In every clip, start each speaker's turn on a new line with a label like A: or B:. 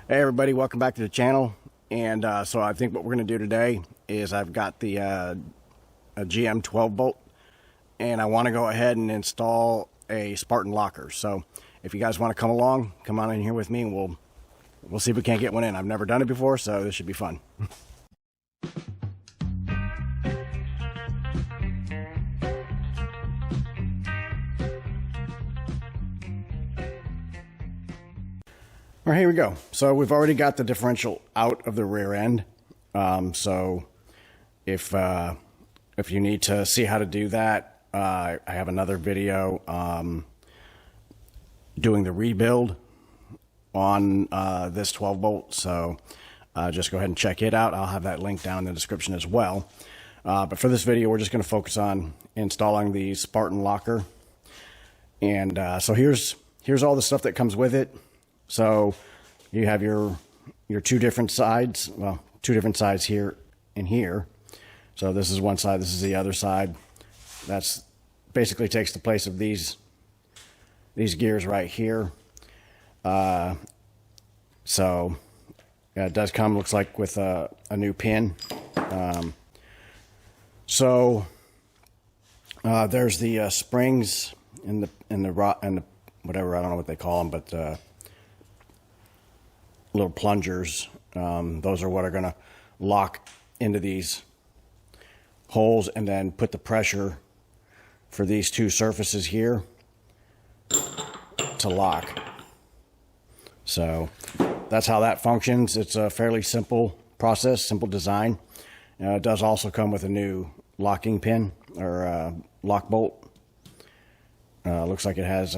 A: Hey everybody, welcome back to the channel. And so I think what we're going to do today is I've got the a GM 12 bolt and I want to go ahead and install a Spartan Locker. So if you guys want to come along, come on in here with me and we'll see if we can't get one in. I've never done it before, so this should be fun. All right, here we go. So we've already got the differential out of the rear end. So if you need to see how to do that, I have another video doing the rebuild on this 12 bolt. So just go ahead and check it out. I'll have that link down in the description as well. But for this video, we're just going to focus on installing the Spartan Locker. And so here's all the stuff that comes with it. So you have your two different sides, well, two different sides here and here. So this is one side, this is the other side. That's basically takes the place of these gears right here. So yeah, it does come, looks like, with a new pin. There's the springs in the whatever, I don't know what they call them, but little plungers. Those are what are going to lock into these holes and then put the pressure for these two surfaces here to lock. So that's how that functions. It's a fairly simple process, simple design. It does also come with a new locking pin or lock bolt. Looks like it has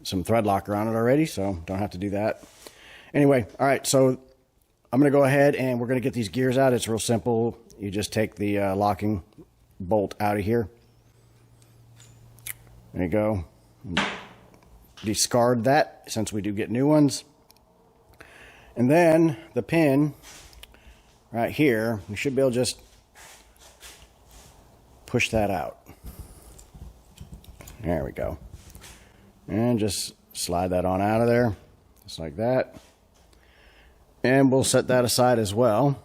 A: some thread locker on it already, so don't have to do that. Anyway, all right, so I'm going to go ahead and we're going to get these gears out. It's real simple. You just take the locking bolt out of here. There you go. Discard that since we do get new ones. And then the pin right here, we should be able to just push that out. There we go. And just slide that on out of there, just like that. And we'll set that aside as well,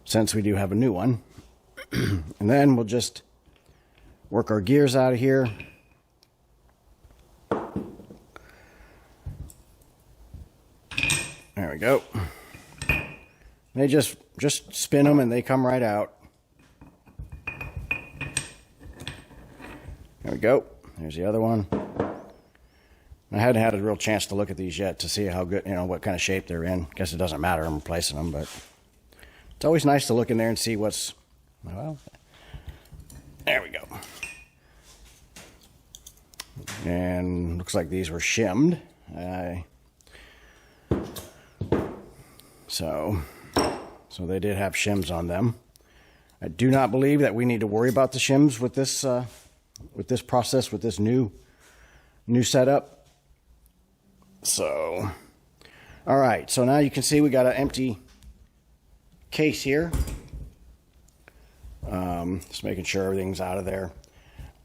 A: since we do have a new one. And then we'll just work our gears out of here. There we go. They just spin them and they come right out. There we go. There's the other one. I hadn't had a real chance to look at these yet to see how good, what kind of shape they're in. Guess it doesn't matter, I'm replacing them, but it's always nice to look in there and see what's, well, there we go. And looks like these were shimmed. So they did have shims on them. I do not believe that we need to worry about the shims with this process, with this new setup. So, all right, so now you can see we got an empty case here. Just making sure everything's out of there.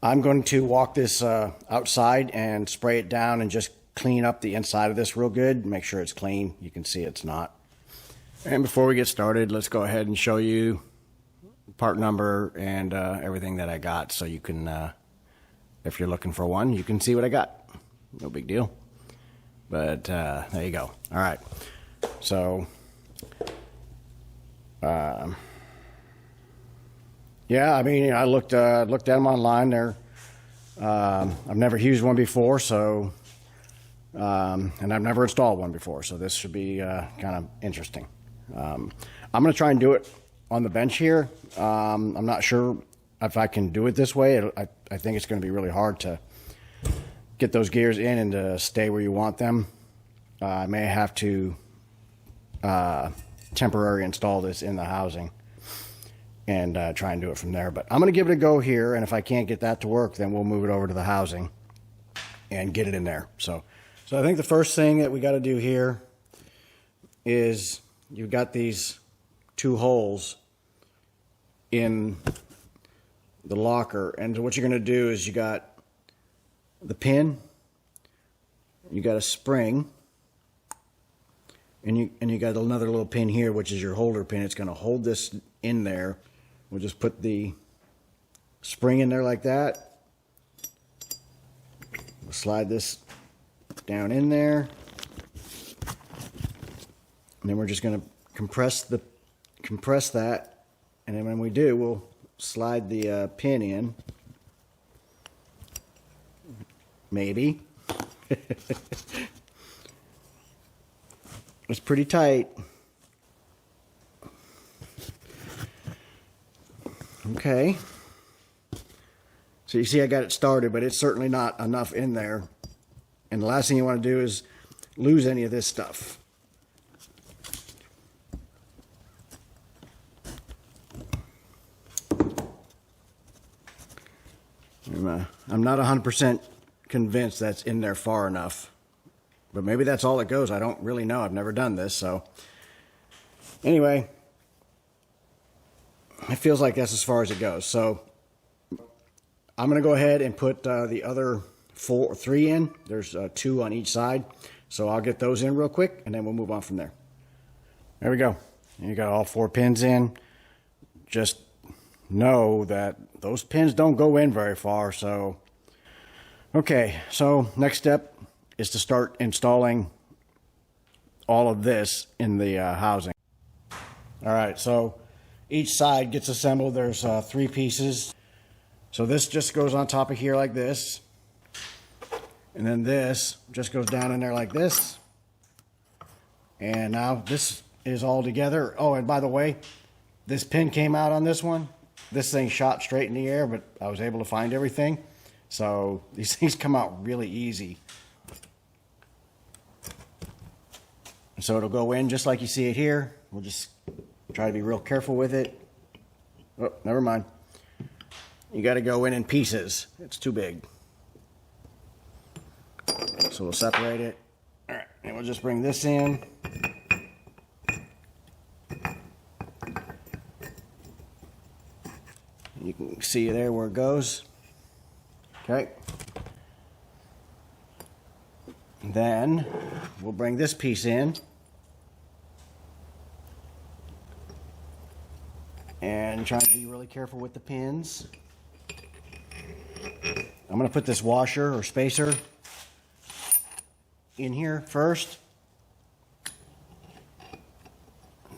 A: I'm going to walk this outside and spray it down and just clean up the inside of this real good. Make sure it's clean. You can see it's not. And before we get started, let's go ahead and show you part number and everything that I got, so you can, if you're looking for one, you can see what I got. No big deal. But there you go. All right. So, yeah, I mean, I looked at them online. They're I've never used one before, so and I've never installed one before, so this should be kind of interesting. I'm going to try and do it on the bench here. I'm not sure if I can do it this way. I think it's going to be really hard to get those gears in and to stay where you want them. I may have to temporarily install this in the housing and try and do it from there. But I'm going to give it a go here, and if I can't get that to work, then we'll move it over to the housing and get it in there. So I think the first thing that we got to do here is you've got these two holes in the locker, and what you're going to do is you got the pin, you got a spring, And you got another little pin here, which is your holder pin. It's going to hold this in there. We'll just put the spring in there like that. We'll slide this down in there. And then we're just going to compress that. And then when we do, we'll slide the pin in. Maybe. It's pretty tight. Okay. So you see I got it started, but it's certainly not enough in there. And the last thing you want to do is lose any of this stuff. I'm not 100% convinced that's in there far enough. But maybe that's all it goes. I don't really know. I've never done this. So anyway, it feels like that's as far as it goes. So I'm going to go ahead and put the other three in. There's 2 on each side. So I'll get those in real quick, and then we'll move on from there. There we go. You got all 4 pins in. Just know that those pins don't go in very far. So, okay. So next step is to start installing all of this in the housing. All right. So each side gets assembled. There's 3 pieces. So this just goes on top of here like this. And then this just goes down in there like this. And now this is all together. Oh, and by the way, this pin came out on this one. This thing shot straight in the air, but I was able to find everything. So these things come out really easy. So it'll go in just like you see it here. We'll just try to be real careful with it. Oh, never mind. You got to go in pieces. It's too big. So we'll separate it. All right, and we'll just bring this in. You can see there where it goes. Okay. Then we'll bring this piece in. And try to be really careful with the pins. I'm going to put this washer or spacer in here first.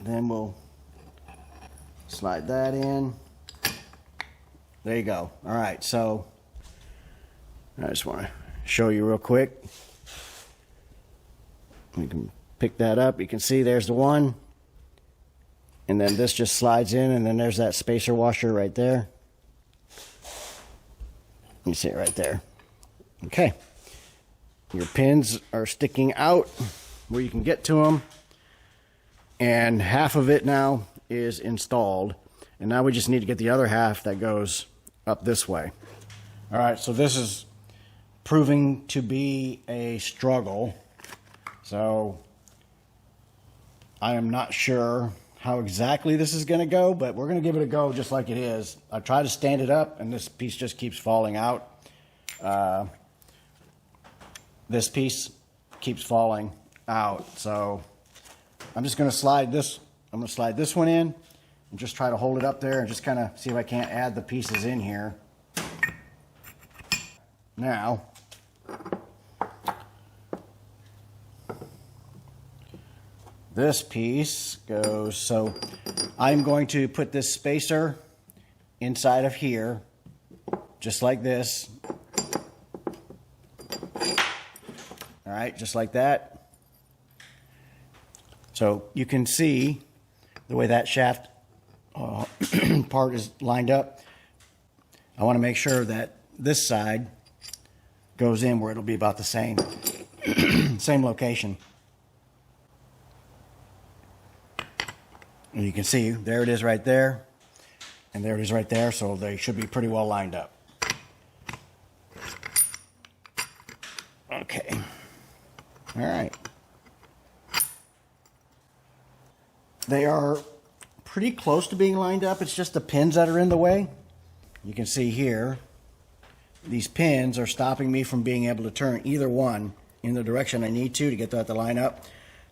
A: Then we'll slide that in. There you go. All right, so I just want to show you real quick. You can pick that up. You can see there's the one. And then this just slides in, and then there's that spacer washer right there. You see it right there. Okay. Your pins are sticking out where you can get to them. And half of it now is installed. And now we just need to get the other half that goes up this way. All right, so this is proving to be a struggle. So I am not sure how exactly this is going to go, but we're going to give it a go just like it is. I try to stand it up, and this piece just keeps falling out. This piece keeps falling out, so I'm just going to slide this. I'm going to slide this one in and just try to hold it up there and just kind of see if I can't add the pieces in here. Now, this piece goes, so I'm going to put this spacer inside of here, just like this. All right, just like that. So you can see the way that shaft part is lined up. I want to make sure that this side goes in where it'll be about the same, same location. And you can see, there it is right there, and there it is right there, so they should be pretty well lined up. Okay. All right. They are pretty close to being lined up. It's just the pins that are in the way. You can see here, these pins are stopping me from being able to turn either one in the direction I need to get that to line up.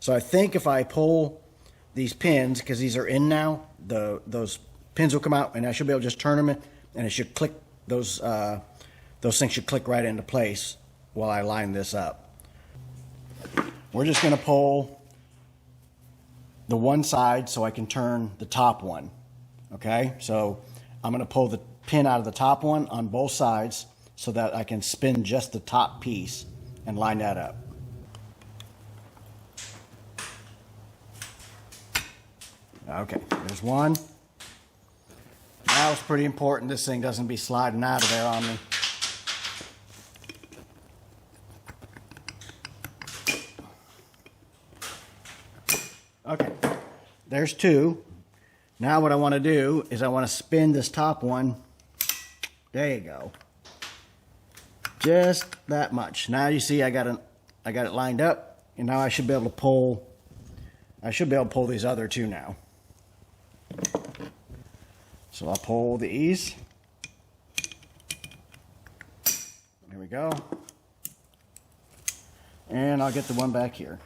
A: So I think if I pull these pins, because these are in now, those pins will come out, and I should be able to just turn them in, and it should click, those things should click right into place while I line this up. We're just going to pull the one side so I can turn the top one. Okay, so I'm going to pull the pin out of the top one on both sides so that I can spin just the top piece and line that up. Okay, there's one. Now it's pretty important this thing doesn't be sliding out of there on me. Okay, there's two. Now what I want to do is I want to spin this top one. There you go. Just that much. Now you see I got it lined up, and now I should be able to pull. I should be able to pull these other two now. So I'll pull these. There we go. And I'll get the one back here.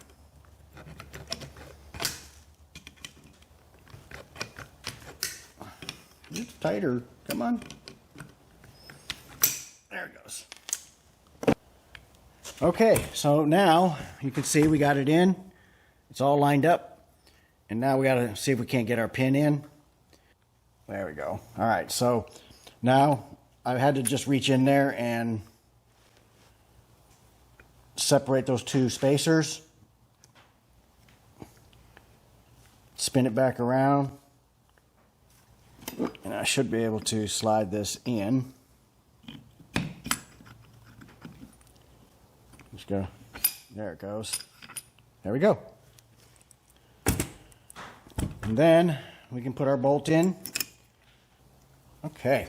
A: It's tighter. Come on. There it goes. Okay, so now you can see we got it in. It's all lined up. And now we got to see if we can't get our pin in. There we go. All right, so now I had to just reach in there and separate those two spacers. Spin it back around. And I should be able to slide this in. Just go. There it goes. There we go. And then we can put our bolt in. Okay.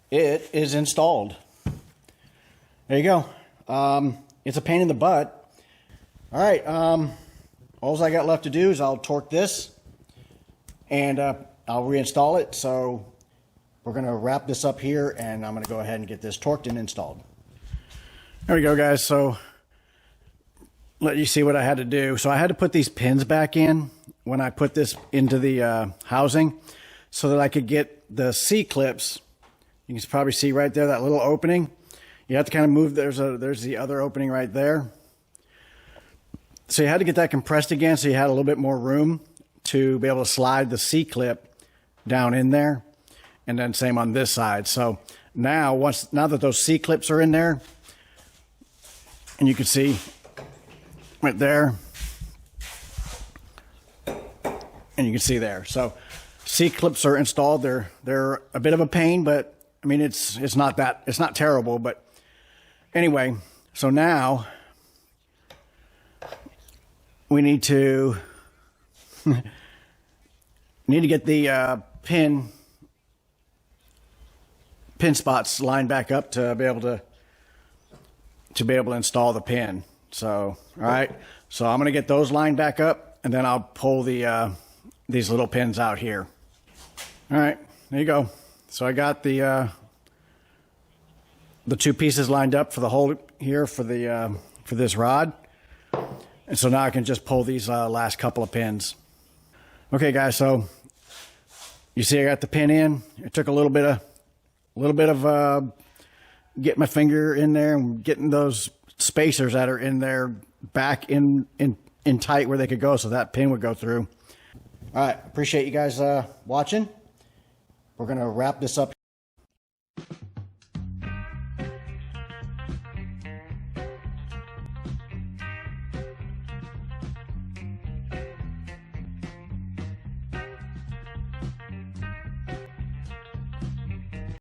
A: It is installed. There you go. It's a pain in the butt. All right. All I got left to do is I'll torque this and I'll reinstall it. So we're going to wrap this up here, and I'm going to go ahead and get this torqued and installed. There we go, guys. So let you see what I had to do. So I had to put these pins back in when I put this into the housing so that I could get the C-clips. You can probably see right there, that little opening. You have to kind of move. There's the other opening right there. So you had to get that compressed again so you had a little bit more room to be able to slide the C-clip down in there. And then same on this side. So now that those C-clips are in there, and you can see right there, and you can see there. So C-clips are installed. They're a bit of a pain, but I mean it's not terrible. But anyway, so now we need to get the pin spots lined back up to be able to install the pin. So all right, so I'm gonna get those lined back up, and then I'll pull these little pins out here. All right, there you go. So I got the two pieces lined up for the hole here for this rod, and so now I can just pull these last couple of pins. Okay, guys. So you see, I got the pin in. It took a little bit of getting my finger in there and getting those spacers that are in there back in tight where they could go, so that pin would go through. All right, appreciate you guys watching. We're gonna wrap this up